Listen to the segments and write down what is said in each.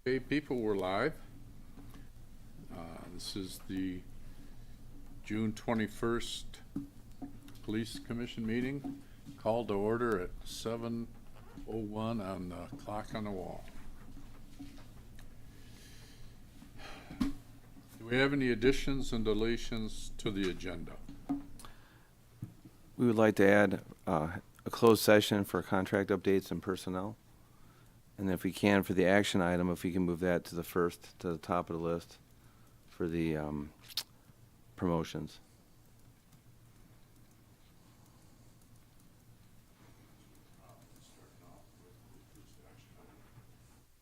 Okay, people, we're live. This is the June 21st Police Commission meeting, called to order at 7:01 on the clock on the wall. Do we have any additions and deletions to the agenda? We would like to add a closed session for contract updates and personnel. And if we can, for the action item, if we can move that to the top of the list for the promotions.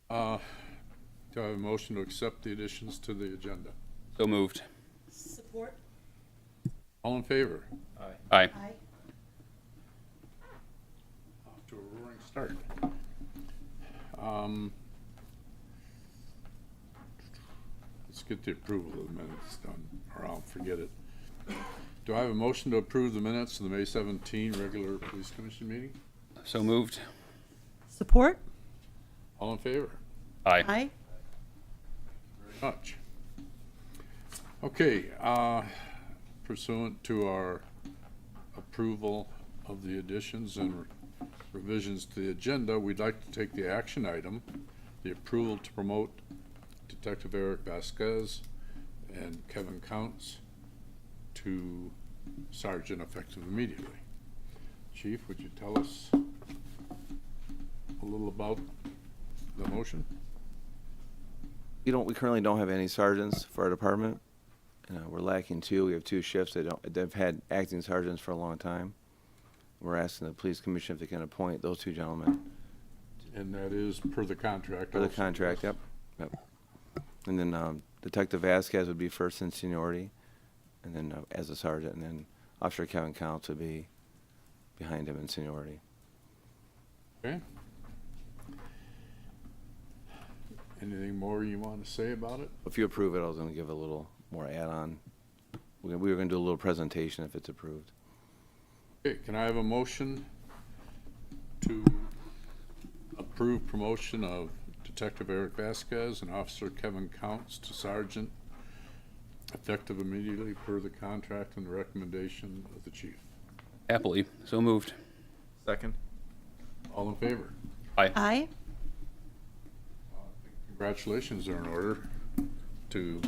Do I have a motion to accept the additions to the agenda? So moved. Support. All in favor? Aye. Aye. Off to a roaring start. Let's get the approval of the minutes done, or I'll forget it. Do I have a motion to approve the minutes of the May 17 regular Police Commission meeting? So moved. Support. All in favor? Aye. Aye. Very much. Okay, pursuant to our approval of the additions and revisions to the agenda, we'd like to take the action item, the approval to promote Detective Eric Vasquez and Kevin Counts to sergeant effective immediately. Chief, would you tell us a little about the motion? We currently don't have any sergeants for our department. We're lacking two. We have two shifts. They've had acting sergeants for a long time. We're asking the police commission if they can appoint those two gentlemen. And that is per the contract. For the also, contract, yes? yep. And then Detective Vasquez would be first in seniority, and then as a sergeant, and then Officer Kevin Counts would be behind him in seniority. Okay. Anything more you want to say about it? If you approve it, I was going to give a little more add-on. We were going to do a little presentation if it's approved. Okay, can I have a motion to approve promotion of Detective Eric Vasquez and Officer Kevin Counts to sergeant effective immediately per the contract and the recommendation of the chief? Happily. So moved. Second. All in favor? Aye. Aye. Congratulations are in order to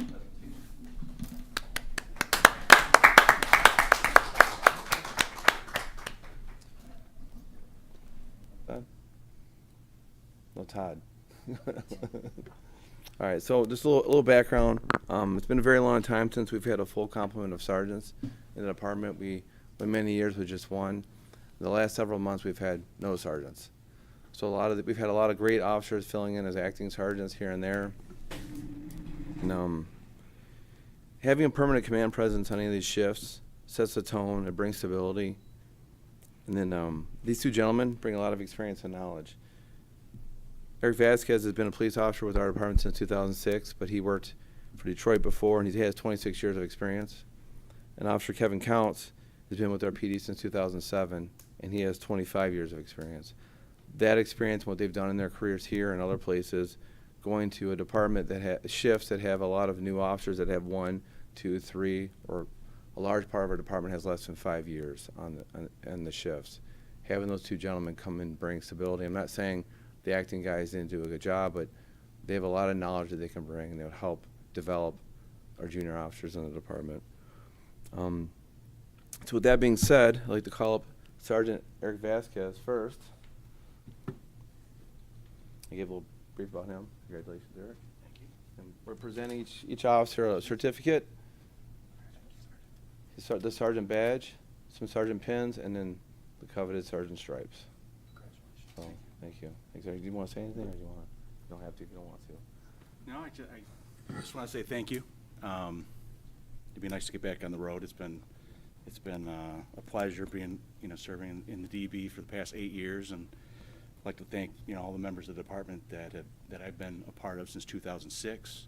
No, Todd. All right, so just a little background. It's been a very long time since we've had a full complement of sergeants in the department. We went many years with just one. The last several months, we've had no sergeants. So we've had a lot of great officers filling in as acting sergeants here and there. And, having a permanent command presence on any of these shifts sets the tone. It brings stability. And then these two gentlemen bring a lot of experience and knowledge. Eric Vasquez has been a police officer with our department since 2006, but he worked for Detroit before, and he has 26 years of experience. And Officer Kevin Counts has been with our PD since 2007, and he has 25 years of experience. That experience, what they've done in their careers here and other places, going to a department that has shifts that have a lot of new officers that have 1, 2, 3, or a large part of our department has less than 5 years on the shifts. Having those two gentlemen come in brings stability. I'm not saying the acting guys didn't do a good job, but they have a lot of knowledge that they can bring, and they would help develop our junior officers in the department. So with that being said, I'd like to call up Sergeant Eric Vasquez first. I gave a little brief about him. Congratulations, Eric. Thank you. And we're presenting each officer a certificate, the sergeant badge, some sergeant pins, and then the coveted sergeant stripes. Congratulations. So, thank you. Thanks, Eric. Do you want to say anything, or do you want to? You don't have to if you don't want to. No, I just want to say thank you. It'd be nice to get back on the road. It's been a pleasure being, serving in the DB for the past 8 years, and I'd like to thank, all the members of the department that I've been a part of since 2006.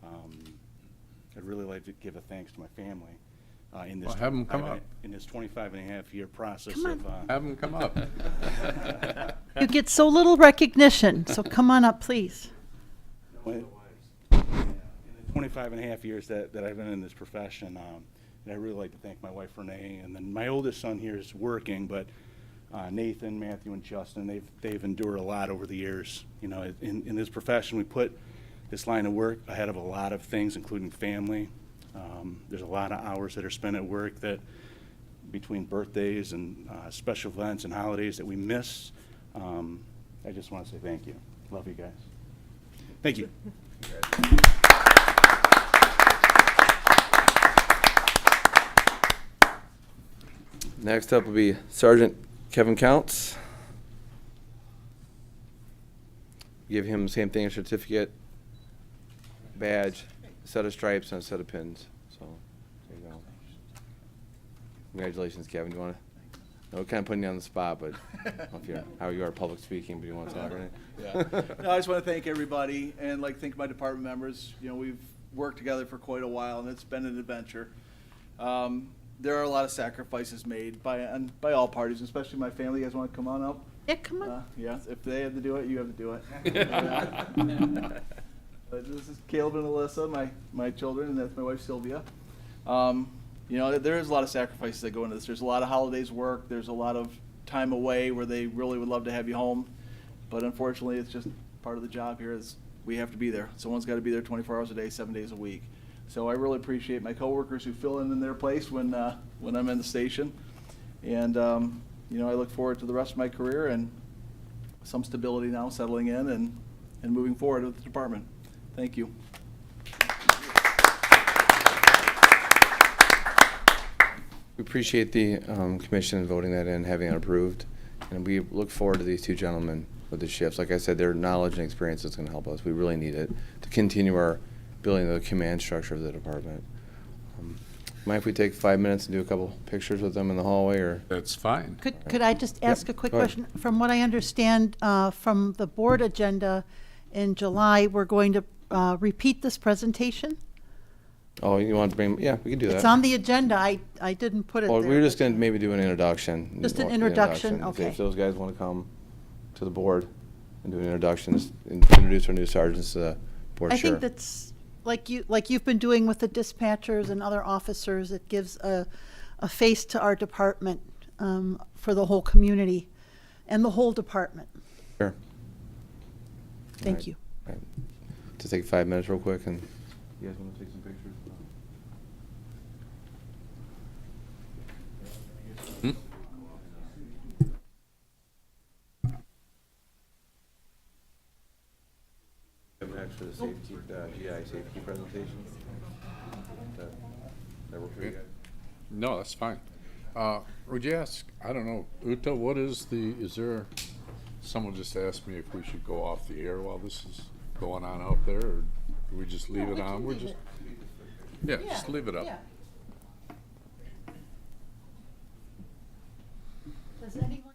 I'd really like to give a thanks to my family in this. Well, have 'em come up. In this 25-and-a-half-year process Come on. of. Have them come up. You get so little recognition, so come on up, please. No, In the 25 and a half years that I've been in this profession, and I really like to thank my wife Renee, and then my oldest son here is working, but Nathan, Matthew, and Justin, they've endured a lot over the years. You know, in this profession, we put this line of work ahead of a lot of things, including family. There's a lot of hours that are spent at work that between birthdays and special events and holidays that we miss. I just want to say thank you. Love you guys. Thank you. Next up will be Sergeant Kevin Counts. Give him the same thing, a certificate, badge, set of stripes, and a set of pins. So, there you go. Congratulations, Kevin. You want to? No, kind of putting you on the spot, but I don't know if you're, how you are public speaking, but you want to talk or anything? Yeah. No, I just want to thank everybody and like thank my department members. You know, we've worked together for quite a while and it's been an adventure. There are a lot of sacrifices made by all parties, especially my family. You guys want to come on up? Yeah, come on. Yeah, if they have to do it, you have to do it. This is Caleb and Alyssa, my children, and that's my wife Sylvia. You know, there is a lot of sacrifices that go into this. There's a lot of holidays work. There's a lot of time away where they really would love to have you home. But unfortunately, it's just part of the job here is we have to be there. Someone's got to be there 24 hours a day, 7 days a week. So I really appreciate my coworkers who fill in their place when I'm in the station. And, you know, I look forward to the rest of my career and some stability now, settling in and moving forward with the department. Thank you. We appreciate the commission voting that in, having it approved, and we look forward to these two gentlemen with the shifts. Like I said, their knowledge and experience is going to help us. We really need it to continue our building the command structure of the department. Mind if we take 5 minutes and do a couple pictures with them in the hallway, or? That's fine. Could I just ask a quick go ahead. question? From what I understand from the board agenda in July, we're going to repeat this presentation? Oh, you want to bring? Yeah, we can do that. It's on the agenda. I didn't put it Well, there. we were just going to maybe do an introduction. Just an The introduction, If okay. those guys want to come to the board and do an introduction, and introduce our new sergeants to the board I chair. think that's like you've been doing with the dispatchers and other officers. It gives a face to our department for the whole community and the whole department. Sure. Thank Right. you. Right. Just take 5 minutes real quick, and you guys want to take some pictures? Hmm? Next for the safety, GI safety presentation. That work for you guys? No, that's fine. Would you ask, I don't know, Uta, what is there, someone just asked me if we should go off the air while this is going on out there, or do we just leave it on? We're just, yeah, just leave it up. Does anyone?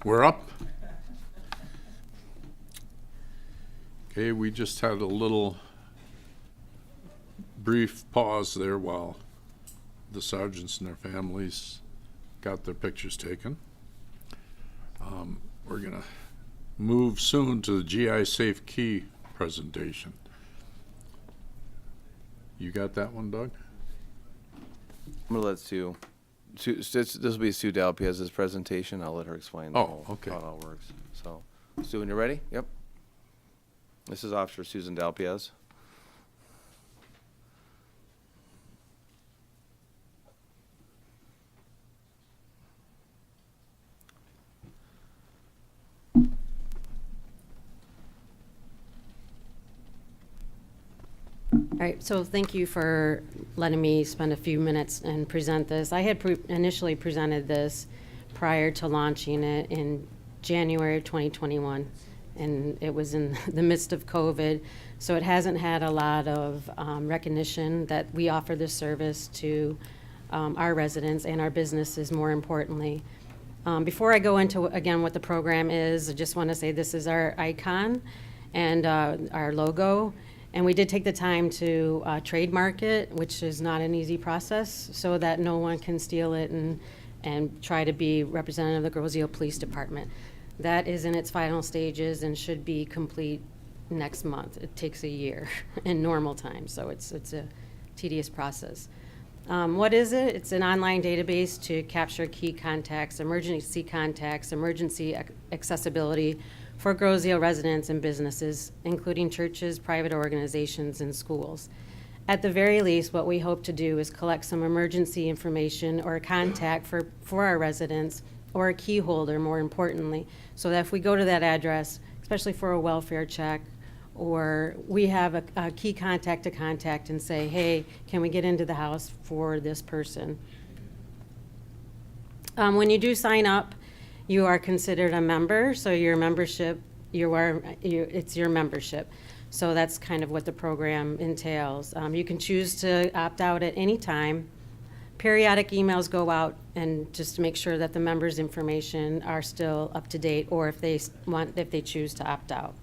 We're up. Okay, we just had a little brief pause there while the sergeants and their families got their pictures taken. We're gonna move soon to the GI Safe Key presentation. You got that one, Doug? I'm gonna let Sue, this will be Sue Dalpiez's presentation. I'll let her explain the Oh, whole, okay. how it all works. So, Sue, when you're ready? Yep. This is Officer Susan Dalpiez. All right, so thank you for letting me spend a few minutes and present this. I had initially presented this prior to launching it in January of 2021, and it was in the midst of COVID, so it hasn't had a lot of recognition that we offer this service to our residents and our businesses, more importantly. Before I go into, again, what the program is, I just want to say this is our icon and our logo. And we did take the time to trademark it, which is not an easy process, so that no one can steal it and try to be representative of the Grosse-Ile Police Department. That is in its final stages and should be complete next month. It takes a year in normal time, so it's a tedious process. What is it? It's an online database to capture key contacts, emergency accessibility for Grosse-Ile residents and businesses, including churches, private organizations, and schools. At the very least, what we hope to do is collect some emergency information or a contact for our residents, or a key holder, more importantly, so that if we go to that address, especially for a welfare check, or we have a key contact to contact and say, hey, can we get into the house for this person? When you do sign up, you are considered a member, so your membership, it's your membership. So that's kind of what the program entails. You can choose to opt out at any time. Periodic emails go out and just to make sure that the members' information are still up to date, or if they choose to opt out.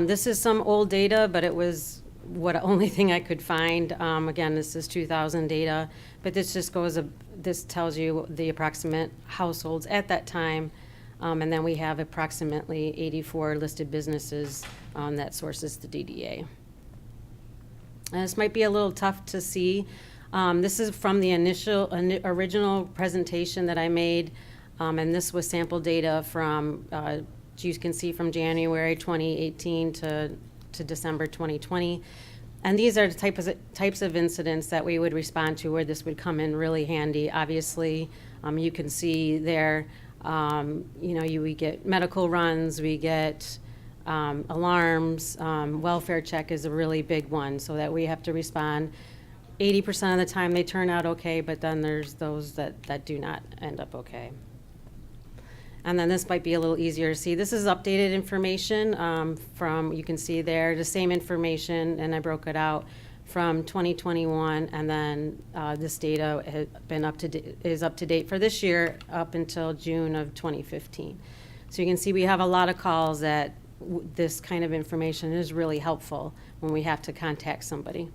This is some old data, but it was what only thing I could find. Again, this is 2000 data, but this tells you the approximate households at that time, and then we have approximately 84 listed businesses that sources the DDA. And this might be a little tough to see. This is from the original presentation that I made, and this was sample data from, you can see from January 2018 to December 2020. And these are the types of incidents that we would respond to where this would come in really handy. Obviously, you can see there, we get medical runs, we get alarms, welfare check is a really big one, so that we have to respond. 80% of the time they turn out okay, but then there's those that do not end up okay. And then this might be a little easier to see. This is updated information you can see there, the same information, and I broke it out from 2021, and then this data has been is up to date for this year up until June of 2015. So you can see we have a lot of calls that this kind of information is really helpful when we have to contact somebody.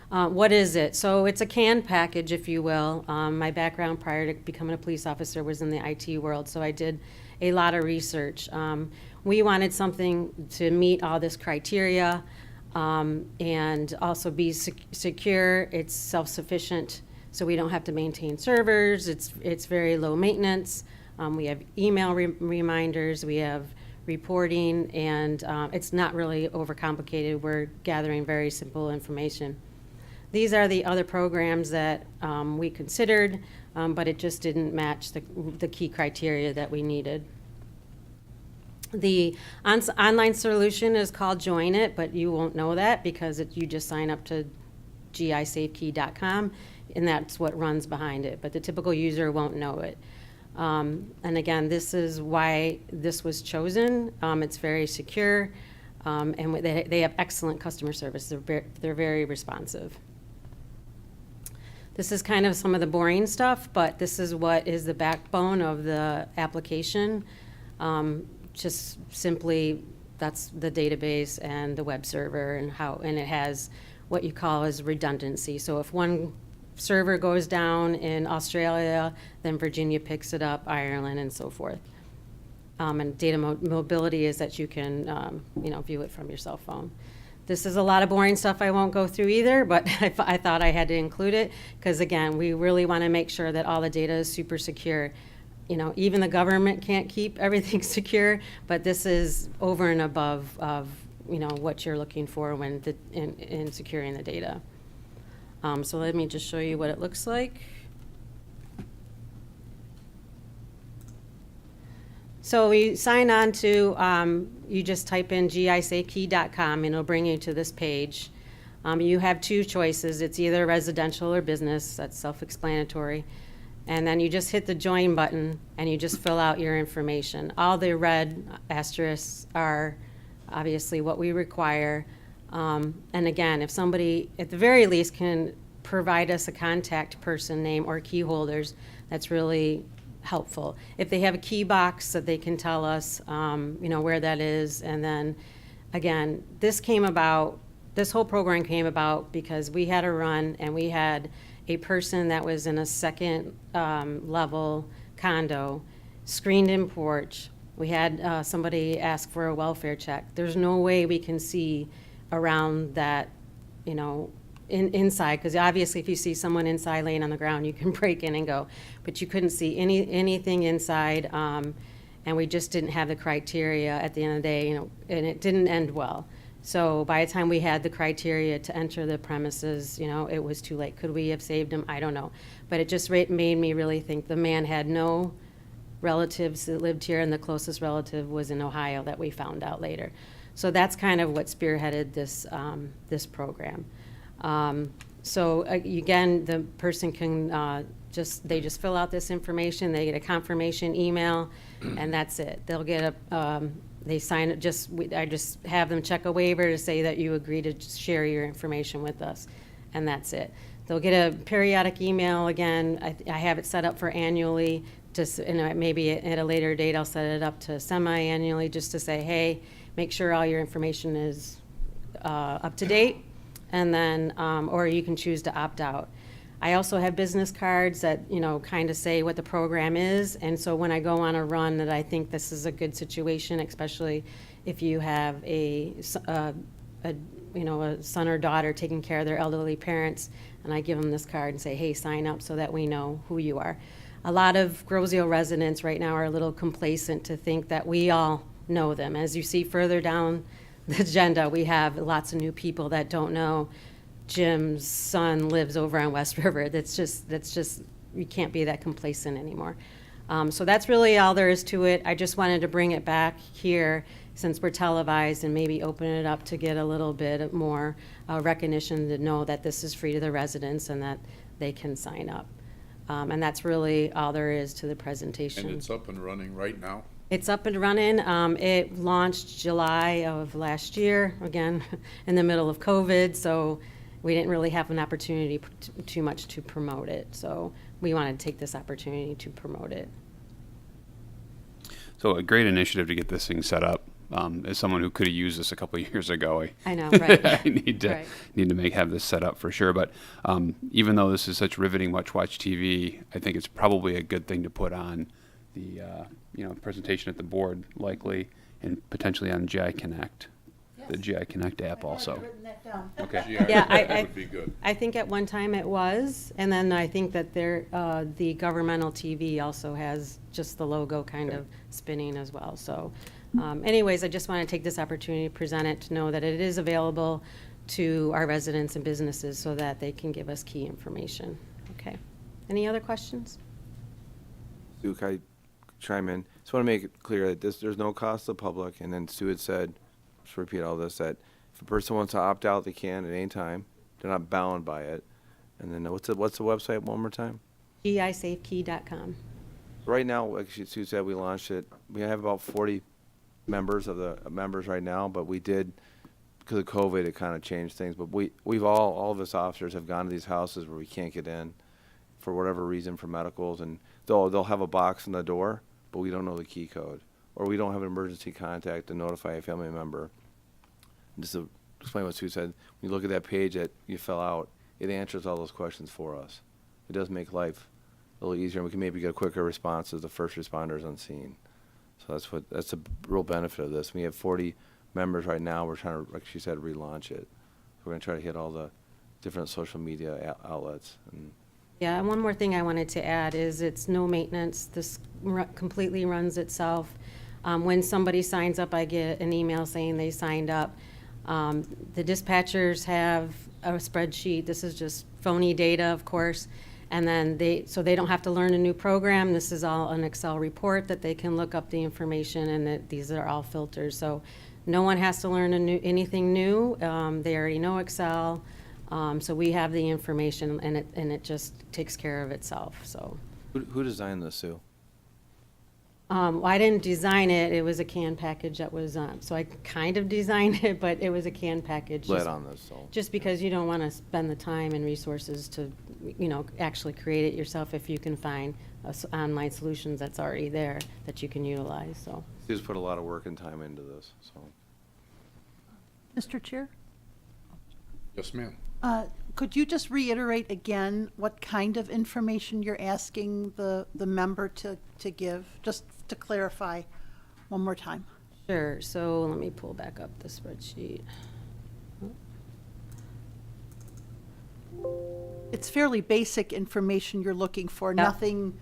What is it? So it's a canned package, if you will. My background prior to becoming a police officer was in the IT world, so I did a lot of research. We wanted something to meet all this criteria and also be secure. It's self-sufficient, so we don't have to maintain servers. It's very low maintenance. We have email reminders. We have reporting, and it's not really overcomplicated. We're gathering very simple information. These are the other programs that we considered, but it just didn't match the key criteria that we needed. The online solution is called Join It, but you won't know that because you just sign up to gisafekey.com, and that's what runs behind it, but the typical user won't know it. And again, this is why this was chosen. It's very secure, and they have excellent customer service. They're very responsive. This is kind of some of the boring stuff, but this is what is the backbone of the application. Just simply, that's the database and the web server and it has what you call as redundancy. So if one server goes down in Australia, then Virginia picks it up, Ireland, and so forth. And data mobility is that you can, view it from your cell phone. This is a lot of boring stuff I won't go through either, but I thought I had to include it because, again, we really want to make sure that all the data is super secure. Even the government can't keep everything secure, but this is over and above of, what you're looking for when in securing the data. So let me just show you what it looks like. So you sign on to, you just type in gisafekey.com and it'll bring you to this page. You have two choices. It's either residential or business. That's self-explanatory. And then you just hit the join button and you just fill out your information. All the red asterisks are obviously what we require. And again, if somebody at the very least can provide us a contact person name or key holders, that's really helpful. If they have a key box that they can tell us, where that is. And then again, this whole program came about because we had a run and we had a person that was in a second level condo, screened in porch. We had somebody ask for a welfare check. There's no way we can see around that, inside, because obviously if you see someone inside laying on the ground, you can break in and go, but you couldn't see anything inside, and we just didn't have the criteria at the end of the day, and it didn't end well. So by the time we had the criteria to enter the premises, it was too late. Could we have saved him? I don't know. But it just made me really think the man had no relatives that lived here, and the closest relative was in Ohio that we found out later. So that's kind of what spearheaded this program. So again, the person can they just fill out this information, they get a confirmation email, and that's it. They'll get they sign it, I just have them check a waiver to say that you agree to share your information with us, and that's it. They'll get a periodic email again. I have it set up for annually, and maybe at a later date I'll set it up to semi-annually just to say, hey, make sure all your information is up to date. And then, or you can choose to opt out. I also have business cards that, kind of say what the program is. And so when I go on a run that I think this is a good situation, especially if you have a son or daughter taking care of their elderly parents, and I give them this card and say, hey, sign up so that we know who you are. A lot of Grosio residents right now are a little complacent to think that we all know them. As you see further down the agenda, we have lots of new people that don't know Jim's son lives over on West River. That's just you can't be that complacent anymore. So that's really all there is to it. I just wanted to bring it back here since we're televised and maybe open it up to get a little bit more recognition to know that this is free to the residents and that they can sign up. And that's really all there is to the presentation. And it's up and running right now? It's up and running. It launched July of last year, again, in the middle of COVID, so we didn't really have an opportunity too much to promote it. So we wanted to take this opportunity to promote it. So a great initiative to get this thing set up. As someone who could have used this a couple of years ago, I know, right? I need to Right. have this set up for sure. But even though this is such riveting watch TV, I think it's probably a good thing to put on the presentation at the board, likely, and potentially on GI Connect, the GI Connect app also. Okay. Yeah, That would be good. I think at one time it was, and then I think that the governmental TV also has just the logo kind of spinning as well. So anyways, I just want to take this opportunity to present it, to know that it is available to our residents and businesses so that they can give us key information. Okay. Any other questions? Sue, can I chime in? Just want to make it clear that there's no cost to the public, and then Sue had said, just repeat all this, that if a person wants to opt out, they can at any time. They're not bound by it. And then what's the website one more time? gisafekey.com. Right now, like Sue said, we launched it. We have about 40 members right now, but we did, because of COVID, it kind of changed things. But we've all of us officers have gone to these houses where we can't get in. for whatever reason for medicals, and they'll have a box on the door, but we don't know the key code, or we don't have an emergency contact to notify a family member. Just to explain what Sue said, when you look at that page that you fill out, it answers all those questions for us. It does make life a little easier, and we can maybe get a quicker response as the first responders on scene. So that's a real benefit of this. We have 40 members right now. We're trying to, like she said, relaunch it. We're going to try to hit all the different social media outlets. And Yeah, and one more thing I wanted to add is it's no maintenance. This completely runs itself. When somebody signs up, I get an email saying they signed up. The dispatchers have a spreadsheet. This is just phony data, of course. And then so they don't have to learn a new program. This is all an Excel report that they can look up the information, and these are all filters. So no one has to learn anything new. They already know Excel. So we have the information, and it just takes care of itself. So who designed this, Sue? well, I didn't design it. It was a canned package that was so I kind of designed it, but it was a canned package. Led on this, so. Just because you don't want to spend the time and resources to, actually create it yourself if you can find online solutions that's already there that you can utilize, so. Sue's put a lot of work and time into this, so. Mr. Chair? Yes, ma'am. Could you just reiterate again what kind of information you're asking the member to give, just to clarify one more time? Sure, so let me pull back up the spreadsheet. It's fairly basic information you're looking for, Yep. nothing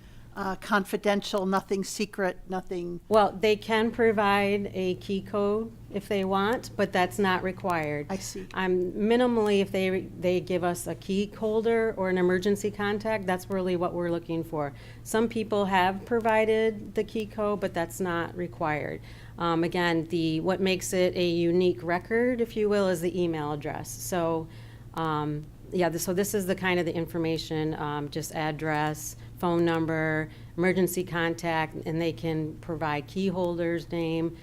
confidential, nothing secret, nothing. Well, they can provide a key code if they want, but that's not required. I see. Minimally, if they give us a key holder or an emergency contact, that's really what we're looking for. Some people have provided the key code, but that's not required. Again, what makes it a unique record, if you will, is the email address. So, so this is the kind of the information, just address, phone number, emergency contact, and they can provide key holders, name,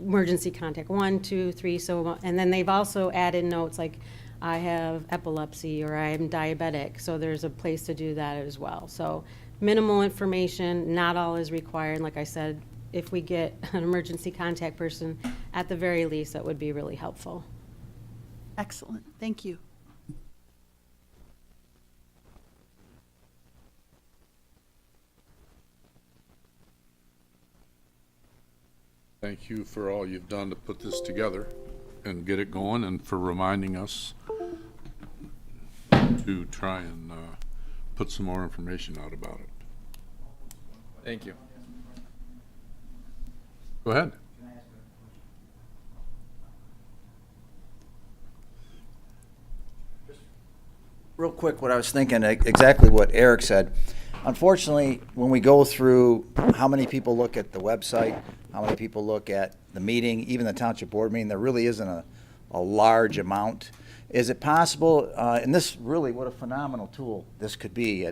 emergency contact 1, 2, 3, and then they've also added notes like I have epilepsy or I am diabetic, so there's a place to do that as well. So minimal information, not all is required. Like I said, if we get an emergency contact person, at the very least, that would be really helpful. Excellent, thank you. Thank you for all you've done to put this together and get it going, and for reminding us to try and put some more information out about it. Thank you. Go ahead. Real quick, what I was thinking, exactly what Eric said. Unfortunately, when we go through how many people look at the website, how many people look at the meeting, even the township board meeting, there really isn't a large amount. Is it possible, and this really, what a phenomenal tool this could be.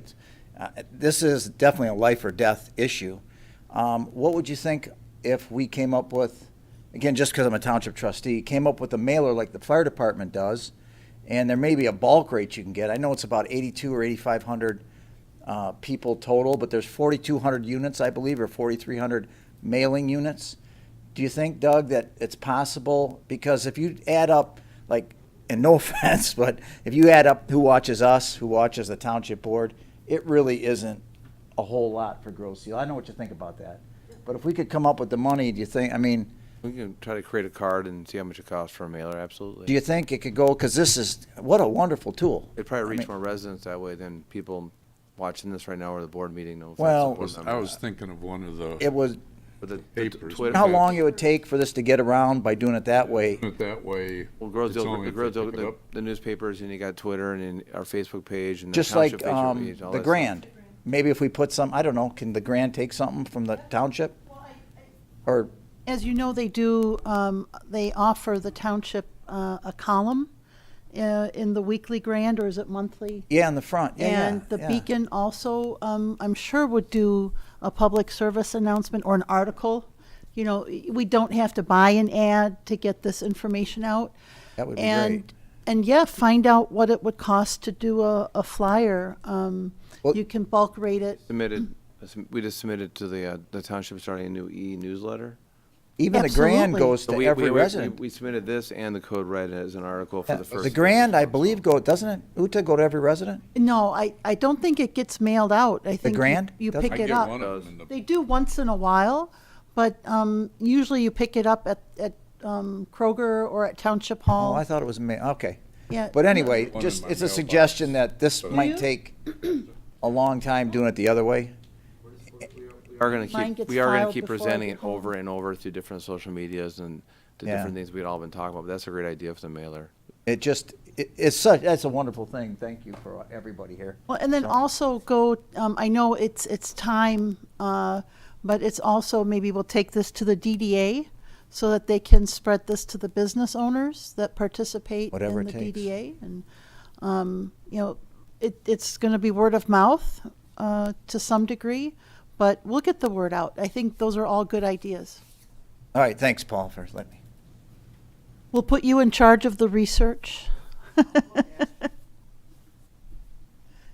This is definitely a life or death issue. What would you think if we came up with, again, just because I'm a township trustee, came up with a mailer like the fire department does, and there may be a bulk rate you can get. I know it's about 8,200 or 8,500 people total, but there's 4,200 units, I believe, or 4,300 mailing units. Do you think, Doug, that it's possible? Because if you add up, like, and no offense, but if you add up who watches us, who watches the township board, it really isn't a whole lot for Grosse Ile. I know what you think about that. But if we could come up with the money, do you think, I mean, We can try to create a card and see how much it costs for a mailer, absolutely. do you think it could go, because this is, what a wonderful tool. It'd probably I reach mean- more residents that way than people watching this right now or the board meeting. No offense to Well- board I members. was thinking of one of the, It was, But the papers. Twitter. how long it would take for this to get around by doing it that way? that way. Well, girls it's do only if they pick it up. the newspapers, and you got Twitter, and then our Facebook page, and the Just township like Facebook page, all the that Grand. Maybe if we put some, I don't know, can the Grand take something from the township? Or, As you know, they do, they offer the township a column in the weekly Grand, or is it monthly? yeah, in the front, yeah, And the yeah. Beacon also, I'm sure would do a public service announcement or an article. You know, we don't have to buy an ad to get this information out. That would be And, great. and yeah, find out what it would cost to do a flyer. Well, Well- You can bulk rate it. We just submitted to the township starting a new e-newsletter. Even the grand Absolutely. goes So to we- every we- resident. We submitted this and the code red as an article for Yeah, the first. The grand, I believe, doesn't it, Uta, go to every resident? No, I don't think it gets mailed out. I think grand? you Doesn't- pick I it get up. one of them in the They do once in a while, but usually you pick it up at Kroger or at Township Oh, Hall. I thought it was okay. Yeah. But anyway, One just, in my it's a mailbox. suggestion that this Do might you? take a long time doing it the other way. We are gonna Mine keep, gets we are gonna filed keep before I presenting get it over home. and over through different social medias and the Yeah. different things we'd all been talking about, but that's a great idea for the mailer. It just, that's a wonderful thing. Thank you for everybody here. Well, and then So- also go, I know it's time, but it's also, maybe we'll take this to the DDA so that they can spread this to the business owners that participate Whatever in it the takes. DDA. And, it's going to be word of mouth to some degree, but we'll get the word out. I think those are all good ideas. All right, thanks, Paul, for letting me. We'll put you in charge of the research.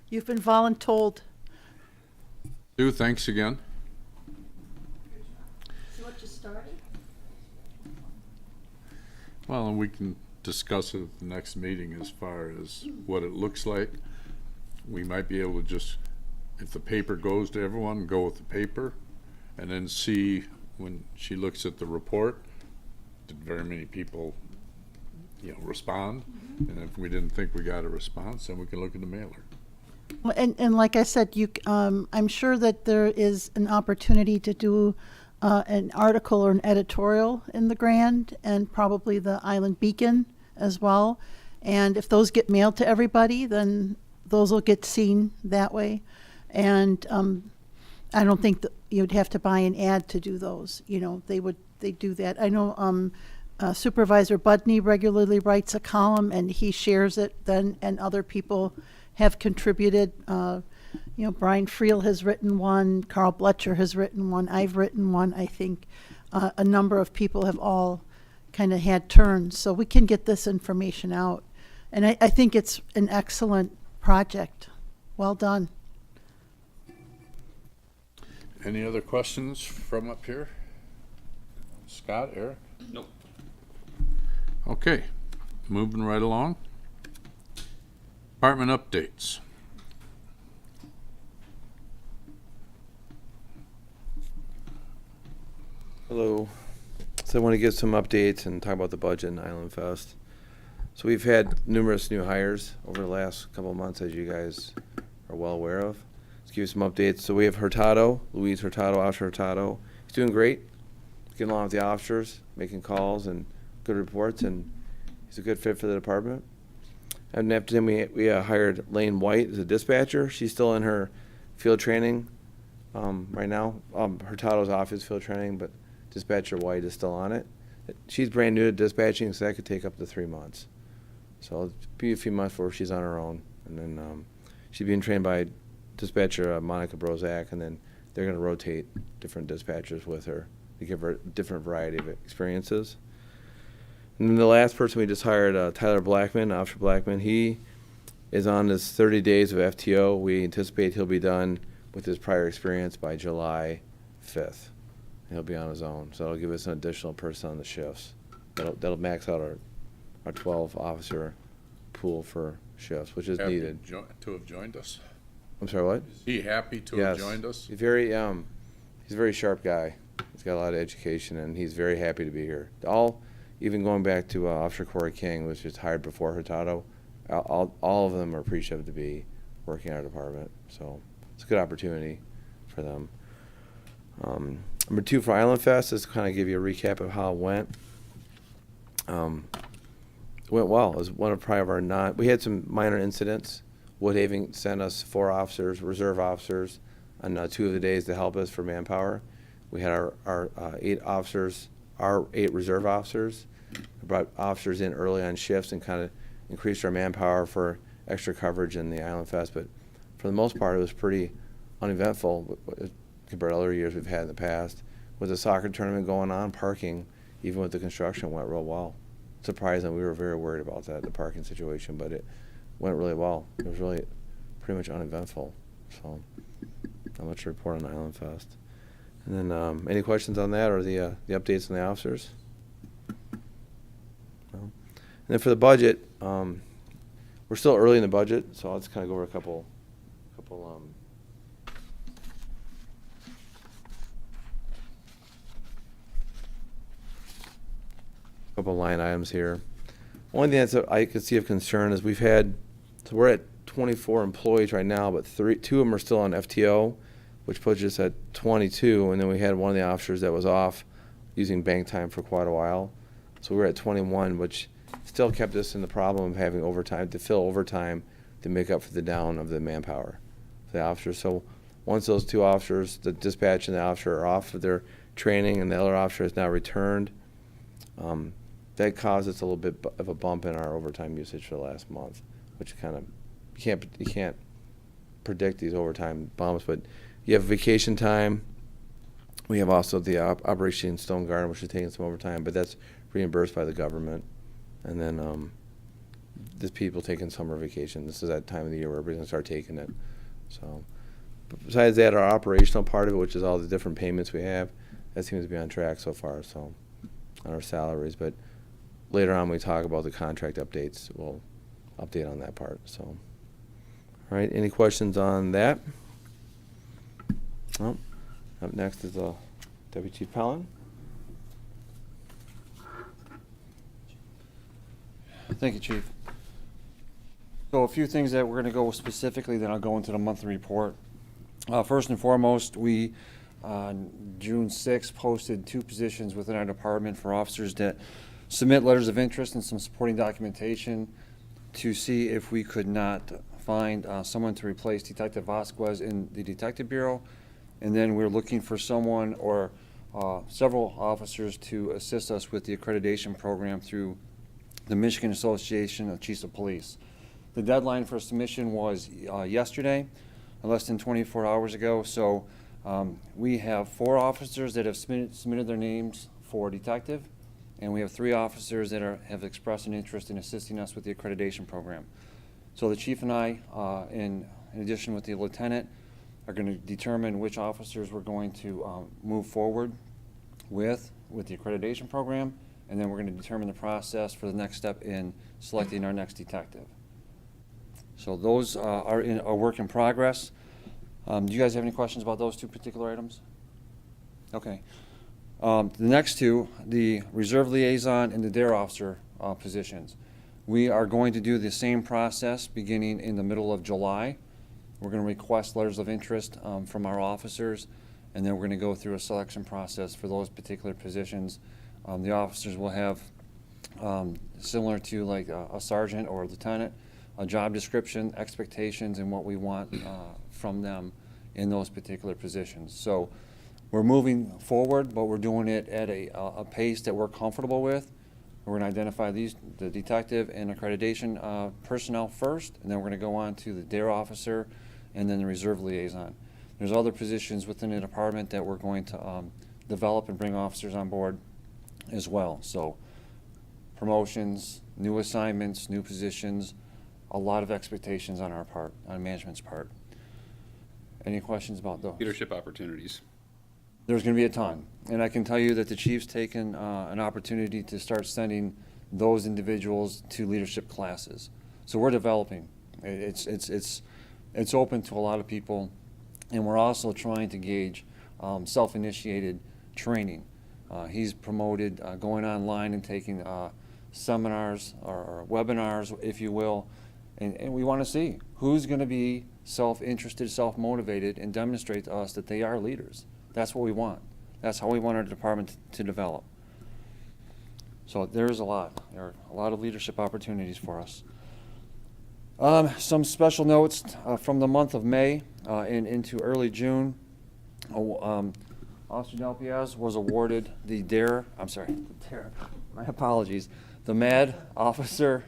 You've been voluntold. Sue, thanks again. See what you started? Well, and we can discuss it at the next meeting as far as what it looks like. We might be able to just, if the paper goes to everyone, go with the paper, and then see when she looks at the report, did very many people, respond? And if we didn't think we got a response, then we can look at the mailer. Well, and like I said, I'm sure that there is an opportunity to do an article or an editorial in the Grand and probably the Island Beacon as well. And if those get mailed to everybody, then those will get seen that way. And I don't think that you'd have to buy an ad to do those. They do that. I know Supervisor Budney regularly writes a column and he shares it then, and other people have contributed. Brian Friel has written one, Carl Bletcher has written one, I've written one. I think a number of people have all kind of had turns, so we can get this information out. And I think it's an excellent project. Well done. Any other questions from up here? Scott, Eric? Nope. Okay, moving right along. Department updates. Hello. So I want to give some updates and talk about the budget and Island Fest. So we've had numerous new hires over the last couple of months, as you guys are well aware of. Let's give you some updates. So we have Hurtado, Luis Hurtado, Officer Hurtado. He's doing great. He's getting along with the officers, making calls and good reports, and he's a good fit for the department. And after him, we hired Lane White as a dispatcher. She's still in her field training right now. Hurtado's off his field training, but Dispatcher White is still on it. She's brand new to dispatching, so that could take up to 3 months. So it'll be a few months before she's on her own. And then she's being trained by Dispatcher Monica Brozak, and then they're going to rotate different dispatchers with her to give her a different variety of experiences. And then the last person we just hired, Tyler Blackman, Officer Blackman, he is on his 30 days of FTO. We anticipate he'll be done with his prior experience by July 5th. He'll be on his own, so that'll give us an additional person on the shifts. That'll max out our 12 officer pool for shifts, which is Happy needed. to have joined us. I'm sorry, what? Is he happy to have joined us? He's he's a very sharp guy. He's got a lot of education, and he's very happy to be here. Even going back to Officer Corey King, was just hired before Hurtado. All of them are appreciative to be working in our department, so it's a good opportunity for them. Number 2 for Island Fest is to kind of give you a recap of how it went. It went well. It was one of probably our we had some minor incidents. Woodhaven sent us 4 officers, reserve officers, on 2 of the days to help us for manpower. We had our 8 officers, our 8 reserve officers. We brought officers in early on shifts and kind of increased our manpower for extra coverage in the Island Fest. But for the most part, it was pretty uneventful compared to other years we've had in the past. With the soccer tournament going on, parking, even with the construction, went real well. Surprisingly, we were very worried about that, the parking situation, but it went really well. It was really pretty much uneventful. So not much to report on Island Fest. And then any questions on that or the updates on the officers? No. And then for the budget, we're still early in the budget, so I'll just kind of go over a couple line items here. One thing that I could see of concern is so we're at 24 employees right now, but two of them are still on FTO, which puts us at 22, and then we had one of the officers that was off using bank time for quite a while. So we're at 21, which still kept us in the problem of having overtime, to fill overtime to make up for the down of the manpower for the officers. So once those two officers, the dispatch and the officer, are off of their training and the other officer has now returned, that caused us a little bit of a bump in our overtime usage for the last month, which kind of, you can't predict these overtime bumps, but you have vacation time. We have also the Operation Stone Garden, which is taking some overtime, but that's reimbursed by the government. And then there's people taking summer vacation. This is that time of the year where everybody's going to start taking it. So but besides that, our operational part of it, which is all the different payments we have, that seems to be on track so far, so on our salaries. But later on, when we talk about the contract updates, we'll update on that part. So, all right, any questions on that? No. Up next is Deputy Chief Pellin. Thank you, Chief. So a few things that we're going to go specifically, then I'll go into the monthly report. First and foremost, we on June 6th posted 2 positions within our department for officers that submit letters of interest and some supporting documentation to see if we could not find someone to replace Detective Vasquez in the Detective Bureau. And then we're looking for someone or several officers to assist us with the accreditation program through the Michigan Association of Chiefs of Police. The deadline for submission was yesterday, less than 24 hours ago. So we have 4 officers that have submitted their names for detective, and we have 3 officers that have expressed an interest in assisting us with the accreditation program. So the chief and I, in addition with the lieutenant, are going to determine which officers we're going to move forward with the accreditation program, and then we're going to determine the process for the next step in selecting our next detective. So those are in a work in progress. Do you guys have any questions about those 2 particular items? Okay. The next 2, the reserve liaison and the dare officer positions. We are going to do the same process beginning in the middle of July. We're going to request letters of interest from our officers, and then we're going to go through a selection process for those particular positions. The officers will have, similar to like a sergeant or a lieutenant, a job description, expectations, and what we want from them in those particular positions. So we're moving forward, but we're doing it at a pace that we're comfortable with. We're going to identify the detective and accreditation personnel first, and then we're going to go on to the dare officer and then the reserve liaison. There's other positions within the department that we're going to develop and bring officers on board as well. So promotions, new assignments, new positions, a lot of expectations on our part, on management's part. Any questions about those? Leadership opportunities. There's going to be a ton, and I can tell you that the chief's taken an opportunity to start sending those individuals to leadership classes. So we're developing. It's open to a lot of people, and we're also trying to gauge self-initiated training. He's promoted going online and taking seminars or webinars, if you will, and we want to see who's going to be self-interested, self-motivated, and demonstrate to us that they are leaders. That's what we want. That's how we want our department to develop. So there's a lot. There are a lot of leadership opportunities for us. Some special notes from the month of May and into early June. Officer Del Piaz was awarded the the MAD Officer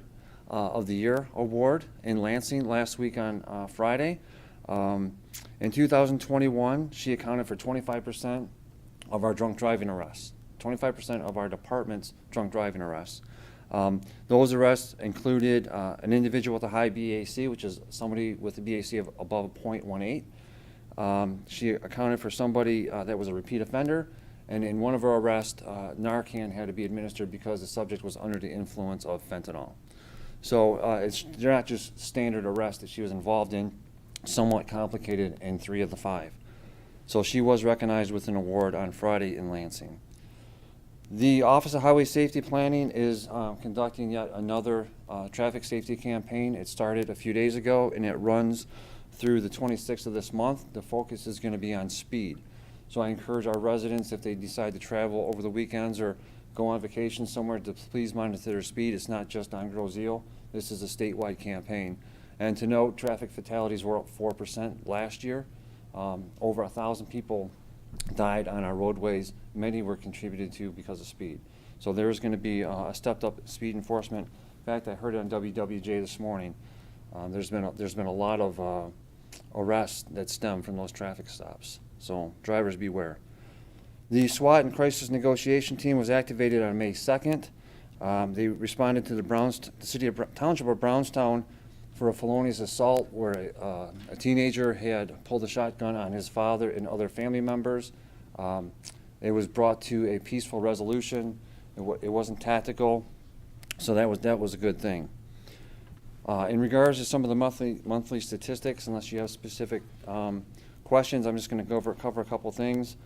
of the Year Award in Lansing last week on Friday. In 2021, she accounted for 25% of our drunk driving arrests, 25% of our department's drunk driving arrests. Those arrests included an individual with a high BAC, which is somebody with a BAC of above 0.18, She accounted for somebody that was a repeat offender, and in one of her arrests, Narcan had to be administered because the subject was under the influence of fentanyl. So they're not just standard arrests that she was involved in, somewhat complicated in 3 of the 5. So she was recognized with an award on Friday in Lansing. The Office of Highway Safety Planning is conducting yet another traffic safety campaign. It started a few days ago and it runs through the 26th of this month. The focus is going to be on speed. So I encourage our residents, if they decide to travel over the weekends or go on vacation somewhere, to please monitor their speed. It's not just on Groseal. This is a statewide campaign. And to note, traffic fatalities were up 4% last year. Over 1,000 people died on our roadways. Many were contributed to because of speed. So there is going to be a stepped up speed enforcement. In fact, I heard it on WWJ this morning. There's been a lot of arrests that stem from those traffic stops. So drivers beware. The SWAT and crisis negotiation team was activated on May 2nd. They responded to the township of Brownstown for a felonious assault where a teenager had pulled a shotgun on his father and other family members. It was brought to a peaceful resolution. It wasn't tactical, so that was a good thing. In regards to some of the monthly statistics, unless you have specific questions, I'm just going to cover a couple things.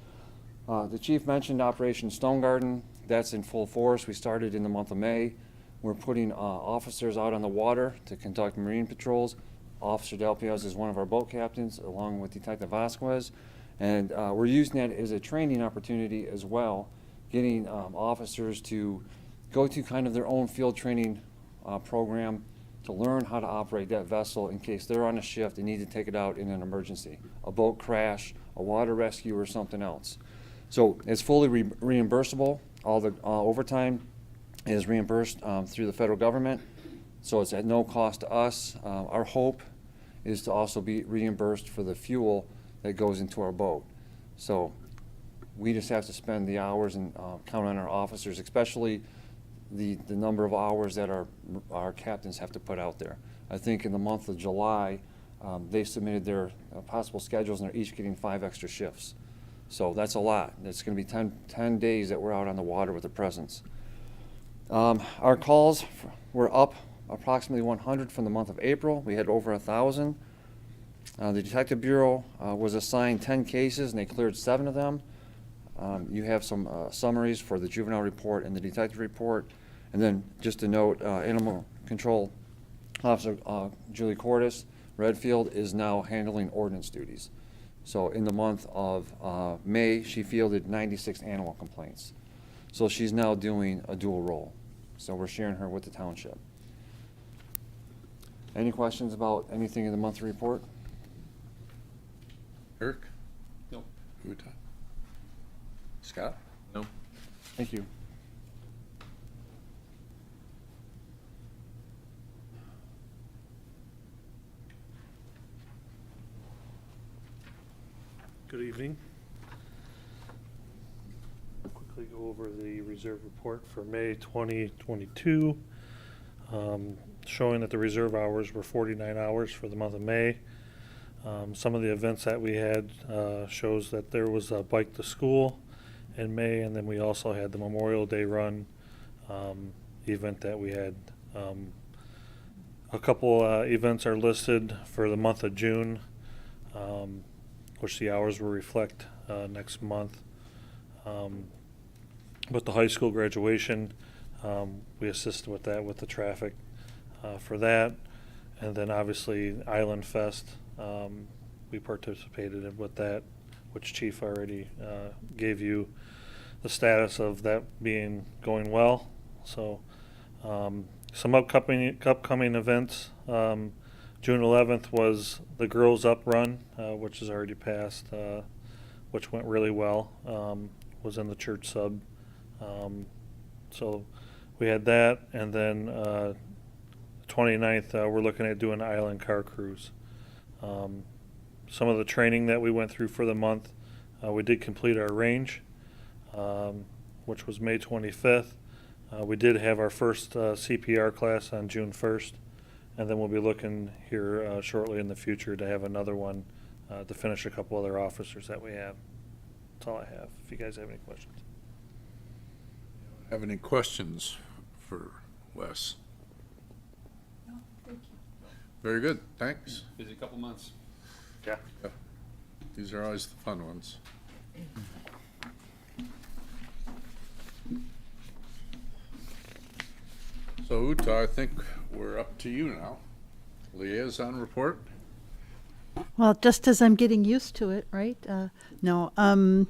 The chief mentioned Operation Stone Garden. That's in full force. We started in the month of May. We're putting officers out on the water to conduct marine patrols. Officer Del Piaz is one of our boat captains, along with Detective Vasquez. And we're using that as a training opportunity as well, getting officers to go to kind of their own field training program to learn how to operate that vessel in case they're on a shift and need to take it out in an emergency, a boat crash, a water rescue, or something else. So it's fully reimbursable. All the overtime is reimbursed through the federal government, so it's at no cost to us. Our hope is to also be reimbursed for the fuel that goes into our boat. So we just have to spend the hours and count on our officers, especially the number of hours that our captains have to put out there. I think in the month of July, they submitted their possible schedules and they're each getting 5 extra shifts. So that's a lot. It's going to be 10 days that we're out on the water with a presence. Our calls were up approximately 100 from the month of April. We had over 1,000. The Detective Bureau was assigned 10 cases and they cleared 7 of them. You have some summaries for the juvenile report and the detective report. And then just to note, Animal Control Officer Julie Cordes Redfield is now handling ordnance duties. So in the month of May, she fielded 96 animal complaints. So she's now doing a dual role. So we're sharing her with the township. Any questions about anything in the monthly report? Eric? No. Uta? Scott? No. Thank you. Good evening. Quickly go over the reserve report for May 2022, showing that the reserve hours were 49 hours for the month of May. Some of the events that we had shows that there was a bike to school in May, and then we also had the Memorial Day run event that we had. A couple events are listed for the month of June, which the hours will reflect next month. With the high school graduation, we assisted with that with the traffic for that. And then obviously Island Fest, we participated in with that, which Chief already gave you the status of that being going well. So some upcoming events. June 11th was the Girls Up Run, which has already passed, which went really well, was in the church sub. So we had that, and then 29th, we're looking at doing an island car cruise. Some of the training that we went through for the month, we did complete our range, which was May 25th. We did have our first CPR class on June 1st. And then we'll be looking here shortly in the future to have another one to finish a couple other officers that we have. That's all I have, if you guys have any questions. Have any questions for Wes? No, thank you. Very good, thanks. Busy couple months. Yeah. These are always the fun ones. So Uta, I think we're up to you now. Liaison report? Well, just as I'm getting used to it, right? No,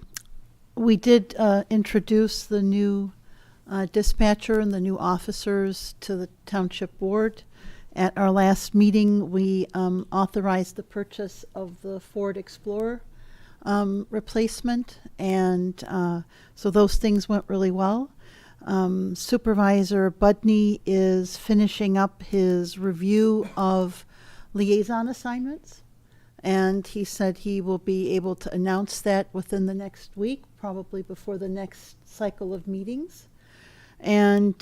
we did introduce the new dispatcher and the new officers to the township board. At our last meeting, we authorized the purchase of the Ford Explorer replacement, and so those things went really well. Supervisor Budney is finishing up his review of liaison assignments, and he said he will be able to announce that within the next week, probably before the next cycle of meetings. And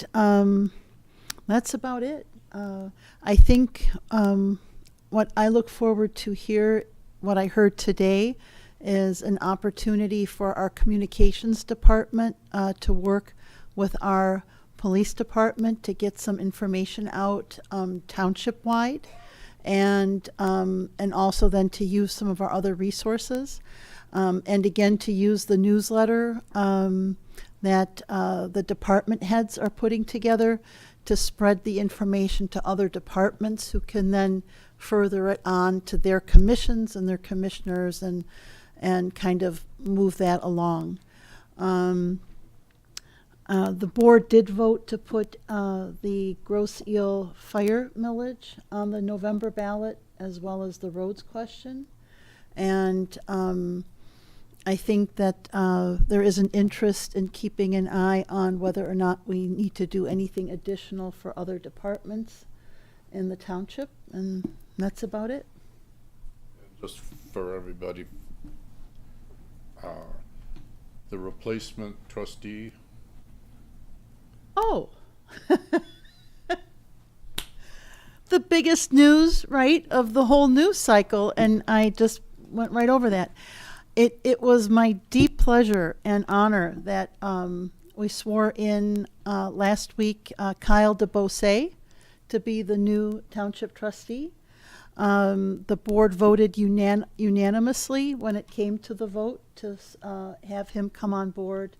that's about it. I think what I look forward to here, what I heard today, is an opportunity for our communications department to work with our police department to get some information out township-wide, and also then to use some of our other resources, and again to use the newsletter that the department heads are putting together to spread the information to other departments who can then further it on to their commissions and their commissioners, and kind of move that along. The board did vote to put the Gross Eel fire millage on the November ballot, as well as the roads question. And I think that there is an interest in keeping an eye on whether or not we need to do anything additional for other departments in the township, and that's about it. Just for everybody, the replacement trustee. Oh, the biggest news, right, of the whole news cycle, and I just went right over that. It was my deep pleasure and honor that we swore in last week Kyle DeBose to be the new township trustee. The board voted unanimously when it came to the vote to have him come on board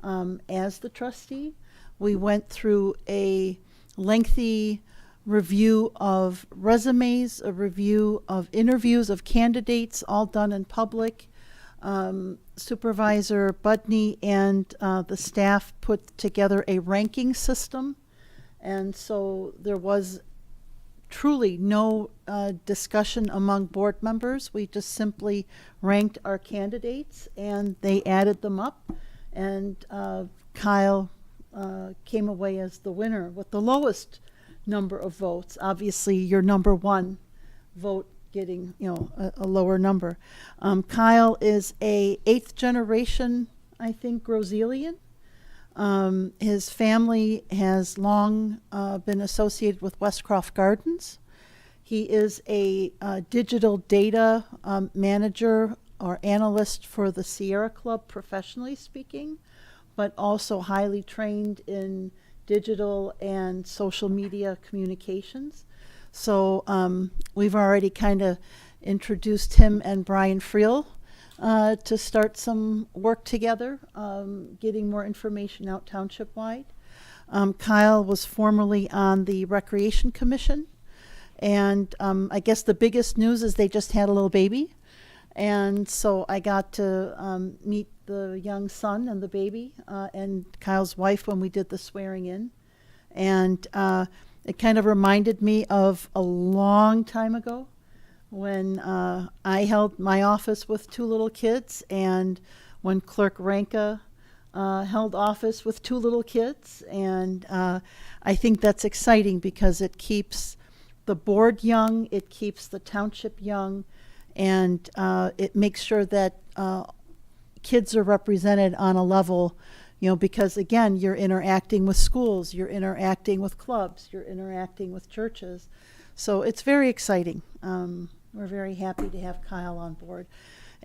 as the trustee. We went through a lengthy review of resumes, a review of interviews of candidates, all done in public. Supervisor Budney and the staff put together a ranking system, and so there was truly no discussion among board members. We just simply ranked our candidates, and they added them up, and Kyle came away as the winner with the lowest number of votes. Obviously, your number one vote getting, a lower number. Kyle is a 8th generation, I think, Groselian. His family has long been associated with Westcroft Gardens. He is a digital data manager or analyst for the Sierra Club, professionally speaking, but also highly trained in digital and social media communications. So we've already kind of introduced him and Brian Friel to start some work together, getting more information out township-wide. Kyle was formerly on the Recreation Commission, and I guess the biggest news is they just had a little baby. And so I got to meet the young son and the baby and Kyle's wife when we did the swearing in. And it kind of reminded me of a long time ago when I held my office with 2 little kids, and when Clerk Ranka held office with 2 little kids. And I think that's exciting because it keeps the board young, it keeps the township young, and it makes sure that kids are represented on a level, because again, you're interacting with schools, you're interacting with clubs, you're interacting with churches. So it's very exciting. We're very happy to have Kyle on board.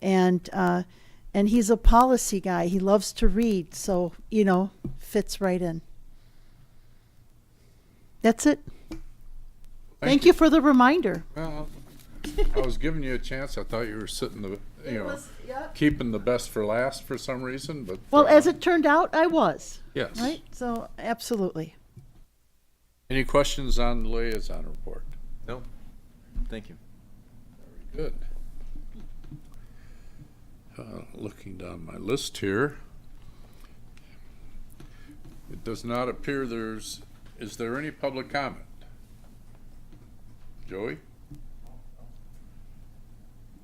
And he's a policy guy. He loves to read, so, fits right in. That's it. Thank you for the reminder. Well, I was giving you a chance. I thought you were sitting keeping the best for last for some reason, but. Well, as it turned out, I was. Yes. Right? So, absolutely. Any questions on the liaison report? No, thank you. Good. Looking down my list here. It does not appear is there any public comment? Joey?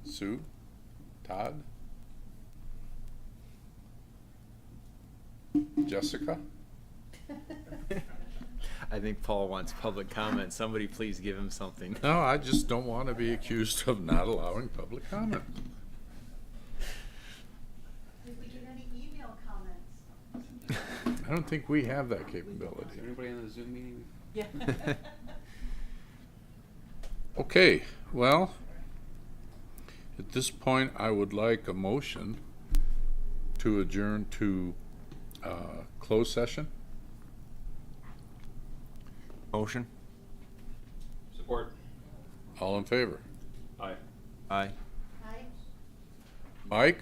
Sue? Todd? Jessica? I think Paul wants public comment. Somebody please give him something. No, I just don't want to be accused of not allowing public comment. Did we get any email comments? I don't think we have that capability. Anybody in the Zoom meeting? Yeah. Okay, well, at this point, I would like a motion to adjourn to closed session. Motion? Support. All in favor? Aye. Aye. Mike?